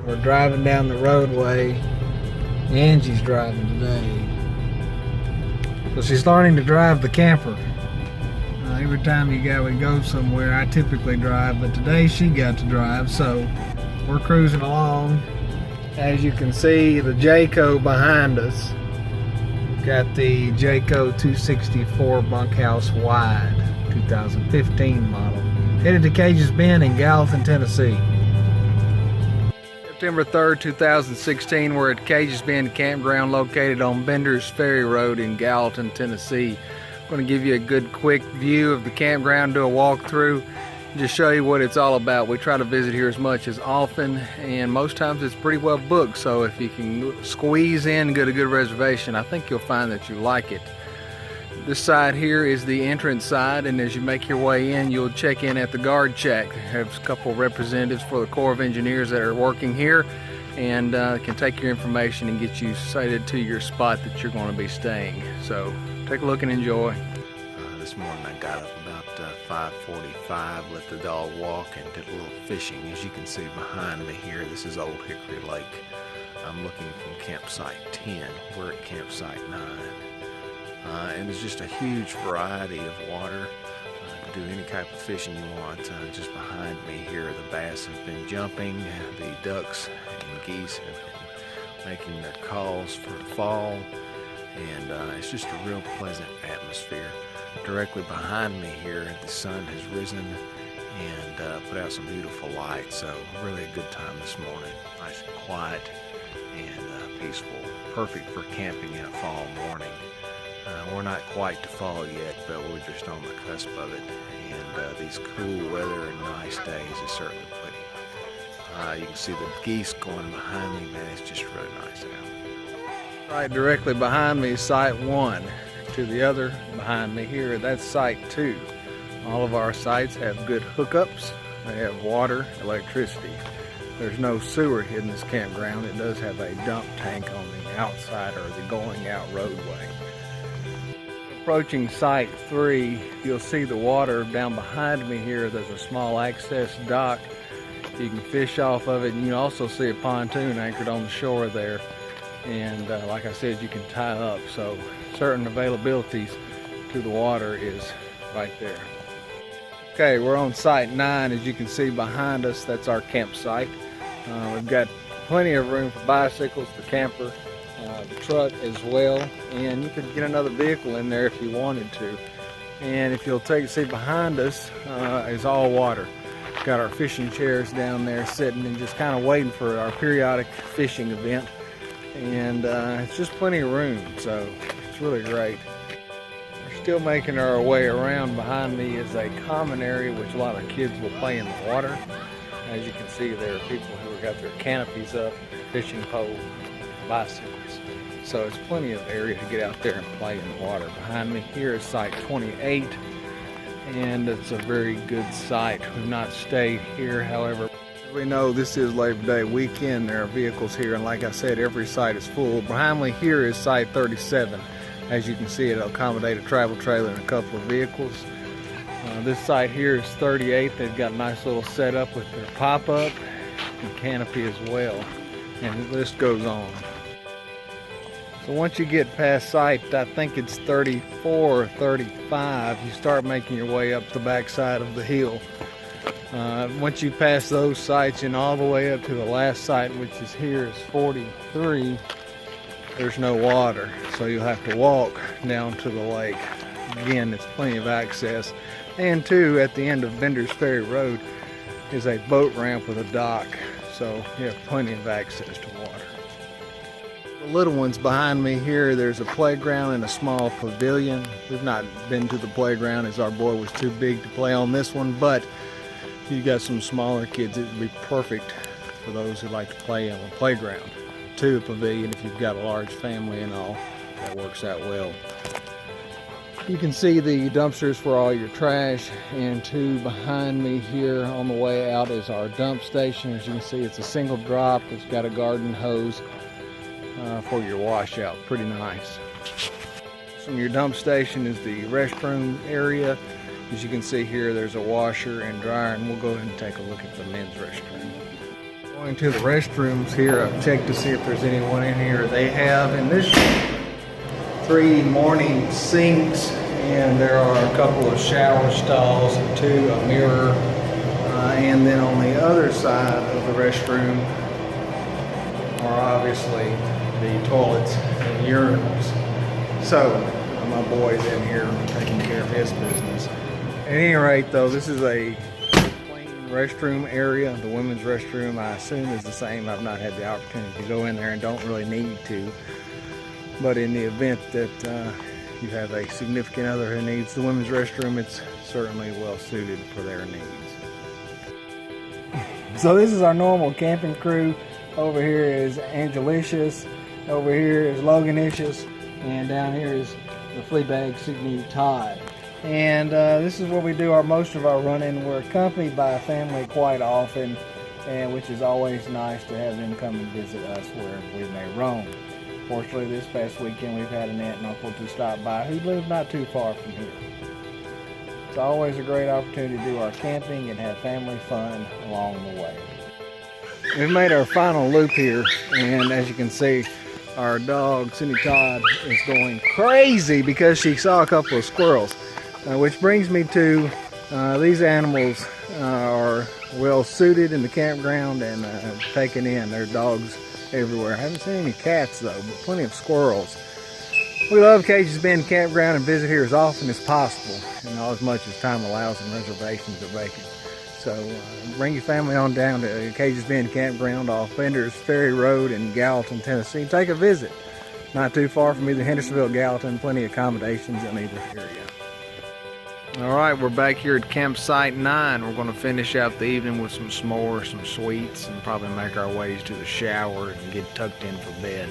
We're driving down the roadway. Angie's driving today. So she's learning to drive the camper. Every time we go somewhere, I typically drive, but today she got to drive, so we're cruising along. As you can see, the Jayco behind us. We've got the Jayco 264 bunkhouse wide, 2015 model. Headed to Cage's Bend in Gallatin, Tennessee. September 3rd, 2016, we're at Cage's Bend Campground located on Bender's Ferry Road in Gallatin, Tennessee. I'm going to give you a good quick view of the campground, do a walkthrough, just show you what it's all about. We try to visit here as much as often, and most times it's pretty well booked, so if you can squeeze in and get a good reservation, I think you'll find that you like it. This side here is the entrance side, and as you make your way in, you'll check in at the guard shack. There's a couple representatives for the Corps of Engineers that are working here and can take your information and get you sighted to your spot that you're going to be staying. So take a look and enjoy. This morning I got up about 5:45, let the dog walk, and did a little fishing. As you can see behind me here, this is Old Hickory Lake. I'm looking from campsite 10. We're at campsite 9. And there's just a huge variety of water to do any type of fishing you want. Just behind me here, the bass have been jumping, the ducks and geese have been making their calls for fall, and it's just a real pleasant atmosphere. Directly behind me here, the sun has risen and put out some beautiful light, so really a good time this morning. Nice and quiet and peaceful. Perfect for camping in a fall morning. We're not quite to fall yet, but we're just on the cusp of it, and these cool weather and nice days is certainly pretty. You can see the geese going behind me, man, it's just really nice out. Right directly behind me is site 1. To the other behind me here, that's site 2. All of our sites have good hookups. They have water, electricity. There's no sewer in this campground. It does have a dump tank on the outside or the going out roadway. Approaching site 3, you'll see the water down behind me here. There's a small access dock. You can fish off of it, and you can also see a pontoon anchored on the shore there. And like I said, you can tie up, so certain availabilities to the water is right there. Okay, we're on site 9. As you can see behind us, that's our campsite. We've got plenty of room for bicycles, the camper, the truck as well, and you could get another vehicle in there if you wanted to. And if you'll see behind us is all water. Got our fishing chairs down there sitting and just kind of waiting for our periodic fishing event, and it's just plenty of room, so it's really great. We're still making our way around. Behind me is a common area which a lot of kids will play in the water. As you can see, there are people who have got their canopies up, fishing poles, bicycles. So it's plenty of area to get out there and play in the water. Behind me here is site 28, and it's a very good site. We've not stayed here, however. We know this is Labor Day weekend. There are vehicles here, and like I said, every site is full. Behind me here is site 37. As you can see, it'll accommodate a travel trailer and a couple of vehicles. This site here is 38. They've got a nice little setup with their pop-up and canopy as well, and the list goes on. So once you get past site, I think it's 34 or 35, you start making your way up the backside of the hill. Once you pass those sites and all the way up to the last site, which is here, is 43, there's no water, so you'll have to walk down to the lake. Again, it's plenty of access. And too, at the end of Bender's Ferry Road is a boat ramp with a dock, so you have plenty of access to water. The little ones behind me here, there's a playground and a small pavilion. We've not been to the playground as our boy was too big to play on this one, but if you got some smaller kids, it would be perfect for those who like to play on the playground. To a pavilion, if you've got a large family and all, that works out well. You can see the dumpsters for all your trash, and two behind me here on the way out is our dump station. As you can see, it's a single drop. It's got a garden hose for your washout. Pretty nice. From your dump station is the restroom area. As you can see here, there's a washer and dryer, and we'll go ahead and take a look at the men's restroom. Going to the restrooms here, I've checked to see if there's anyone in here. They have in this 3 morning sinks, and there are a couple of shower stalls, a mirror, and then on the other side of the restroom are obviously the toilets and urinals. So my boy's in here taking care of his business. At any rate though, this is a plain restroom area. The women's restroom I assume is the same. I've not had the opportunity to go in there and don't really need to. But in the event that you have a significant other who needs the women's restroom, it's certainly well suited for their needs. So this is our normal camping crew. Over here is Angelicious, over here is Loganicious, and down here is the Fleabag Signee Todd. And this is where we do most of our running. We're accompanied by a family quite often, and which is always nice to have them come and visit us wherever we may roam. Fortunately, this past weekend we've had an aunt and uncle to stop by who live not too far from here. It's always a great opportunity to do our camping and have family fun along the way. We've made our final loop here, and as you can see, our dog, Cindy Todd, is going crazy because she saw a couple of squirrels. Which brings me to these animals are well suited in the campground and taken in. There are dogs everywhere. I haven't seen any cats though, but plenty of squirrels. We love Cage's Bend Campground and visit here as often as possible, and as much as time allows and reservations are vacant. So bring your family on down to Cage's Bend Campground off Bender's Ferry Road in Gallatin, Tennessee. Take a visit. Not too far from either Hendersonville, Gallatin. Plenty of accommodations in either area. All right, we're back here at campsite 9. We're going to finish out the evening with some s'mores, some sweets, and probably make our ways to the shower and get tucked in for bed.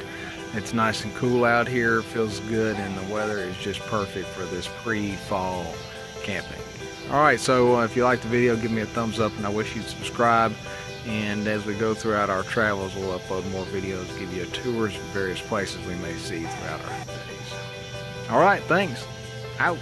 It's nice and cool out here, feels good, and the weather is just perfect for this pre-fall camping. All right, so if you liked the video, give me a thumbs up, and I wish you'd subscribe. And as we go throughout our travels, we'll upload more videos, give you tours of various places we may see throughout our days. All right, thanks. Out.